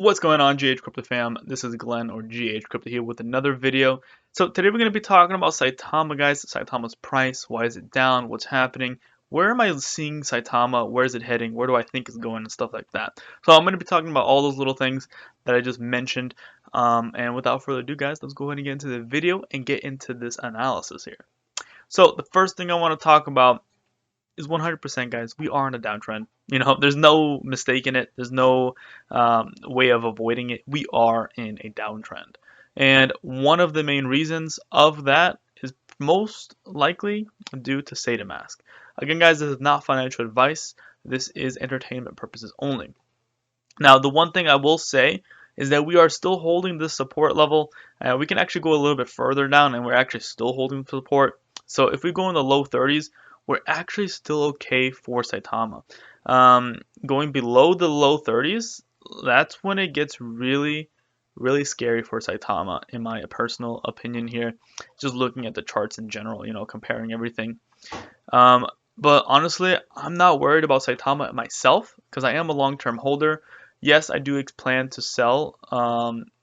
What's going on, GH Crypto fam? This is Glenn or GH Crypto here with another video. So today we're going to be talking about Saitama, guys. Saitama's price, why is it down, what's happening, where am I seeing Saitama, where is it heading, where do I think it's going, and stuff like that. So I'm going to be talking about all those little things that I just mentioned. And without further ado, guys, let's go ahead and get into the video and get into this analysis here. So the first thing I want to talk about is 100%, guys. We are in a downtrend. There's no mistaking it. There's no way of avoiding it. We are in a downtrend. And one of the main reasons of that is most likely due to Saitama. Again, guys, this is not financial advice. This is entertainment purposes only. Now, the one thing I will say is that we are still holding this support level. We can actually go a little bit further down, and we're actually still holding support. So if we go in the low 30s, we're actually still okay for Saitama. Going below the low 30s, that's when it gets really, really scary for Saitama, in my personal opinion here. Just looking at the charts in general, comparing everything. But honestly, I'm not worried about Saitama myself because I am a long-term holder. Yes, I do plan to sell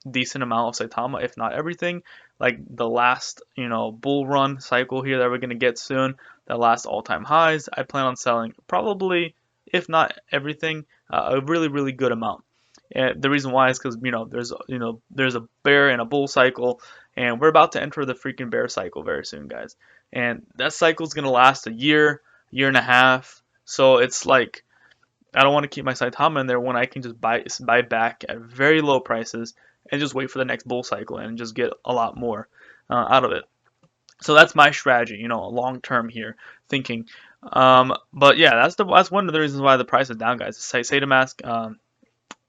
decent amount of Saitama, if not everything. Like the last, bull run cycle here that we're gonna get soon, the last all-time highs, I plan on selling probably, if not everything, a really, really good amount. And the reason why is because there's a bear and a bull cycle, and we're about to enter the freaking bear cycle very soon, guys. And that cycle is gonna last a year and a half. So it's like I don't want to keep my Saitama in there when I can just buy back at very low prices and just wait for the next bull cycle and just get a lot more out of it. So that's my strategy, long term here thinking. But yeah, that's one of the reasons why the price is down, guys. Saitama,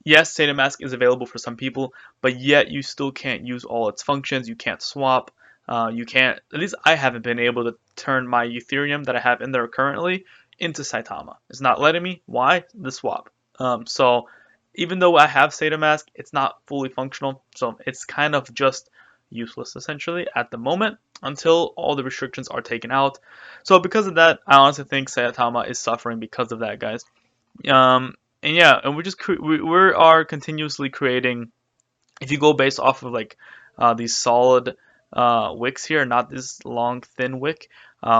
yes, Saitama is available for some people, but yet you still can't use all its functions. You can't swap. You can't. At least I haven't been able to turn my Ethereum that I have in there currently into Saitama. It's not letting me. Why? The swap. So even though I have Saitama, it's not fully functional. So it's kind of just useless essentially at the moment until all the restrictions are taken out. So because of that, I honestly think Saitama is suffering because of that, guys. And yeah, and we are continuously creating. If you go based off of like these solid wicks here, not this long thin wick,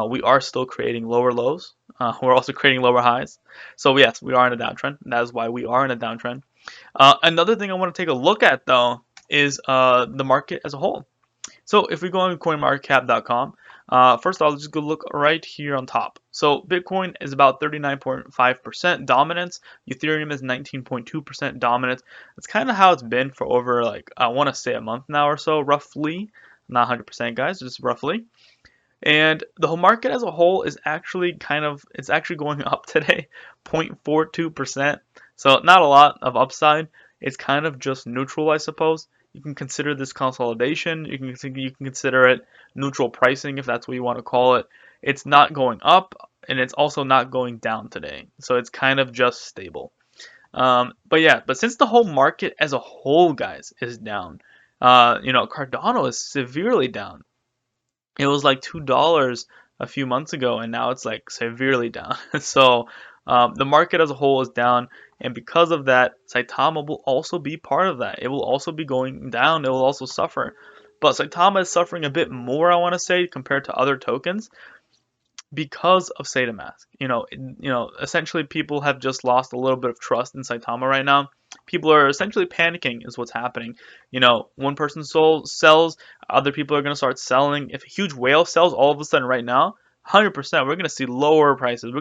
we are still creating lower lows. We're also creating lower highs. So yes, we are in a downtrend. That is why we are in a downtrend. Another thing I want to take a look at though is the market as a whole. So if we go on coinmarketcap.com, first I'll just go look right here on top. So Bitcoin is about 39.5% dominance. Ethereum is 19.2% dominance. That's kind of how it's been for over like I want to say a month now or so, roughly. Not 100%, guys, just roughly. And the whole market as a whole is actually it's actually going up today, 0.42%. So not a lot of upside. It's kind of just neutral, I suppose. You can consider this consolidation. You can consider it neutral pricing if that's what you want to call it. It's not going up and it's also not going down today. So it's kind of just stable. But since the whole market as a whole, guys, is down, Cardano is severely down. It was like $2 a few months ago, and now it's like severely down. So the market as a whole is down, and because of that, Saitama will also be part of that. It will also be going down. It will also suffer. But Saitama is suffering a bit more, I want to say, compared to other tokens because of Saitama. Essentially people have just lost a little bit of trust in Saitama right now. People are essentially panicking is what's happening. One person sells, other people are going to start selling. If a huge whale sells all of a sudden right now, 100%, we're going to see lower prices.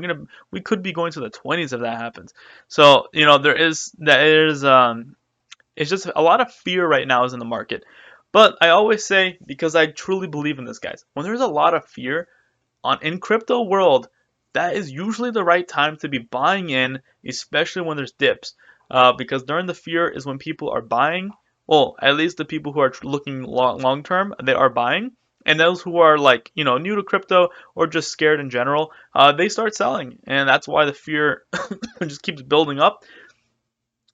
We could be going to the 20s if that happens. So, it's just a lot of fear right now is in the market. But I always say, because I truly believe in this, guys, when there's a lot of fear, in crypto world, that is usually the right time to be buying in, especially when there's dips. Because during the fear is when people are buying. Well, at least the people who are looking long term, they are buying. And those who are like, new to crypto or just scared in general, they start selling. And that's why the fear just keeps building up.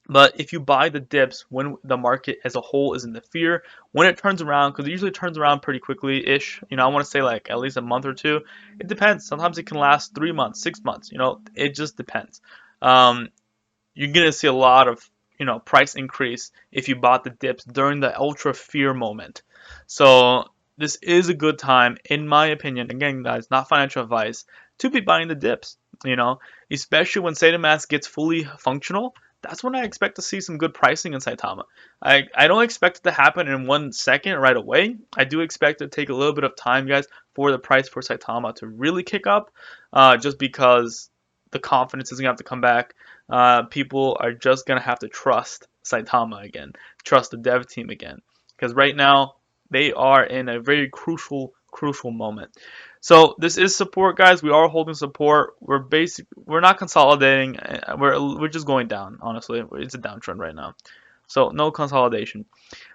But if you buy the dips when the market as a whole is in the fear, when it turns around, because it usually turns around pretty quickly-ish, I want to say like at least a month or two. It depends. Sometimes it can last 3 months, 6 months. It just depends. You're gonna see a lot of price increase if you bought the dips during the ultra fear moment. So this is a good time, in my opinion. Again, guys, not financial advice, to be buying the dips. Especially when Saitama gets fully functional. That's when I expect to see some good pricing in Saitama. I don't expect it to happen in 1 second right away. I do expect it to take a little bit of time, guys, for the price for Saitama to really kick up, just because the confidence is going to have to come back. People are just going to have to trust Saitama again, trust the dev team again. Because right now, they are in a very crucial moment. So this is support, guys. We are holding support. We're not consolidating. We're just going down. Honestly, it's a downtrend right now. So no consolidation.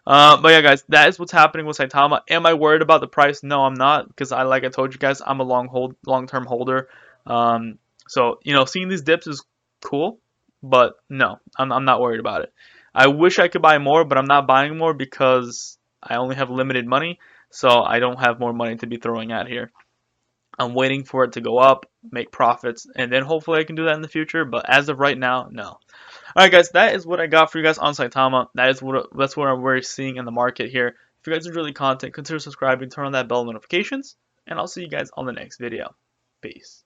But yeah, guys, that is what's happening with Saitama. Am I worried about the price? No, I'm not, because like I told you guys, I'm a long-term holder. So seeing these dips is cool, but no, I'm not worried about it. I wish I could buy more, but I'm not buying more because I only have limited money, so I don't have more money to be throwing at here. I'm waiting for it to go up, make profits, and then hopefully I can do that in the future. But as of right now, no. Alright, guys, that is what I got for you guys on Saitama. That's what we're seeing in the market here. If you guys enjoy the content, consider subscribing, turn on that bell notifications, and I'll see you guys on the next video. Peace.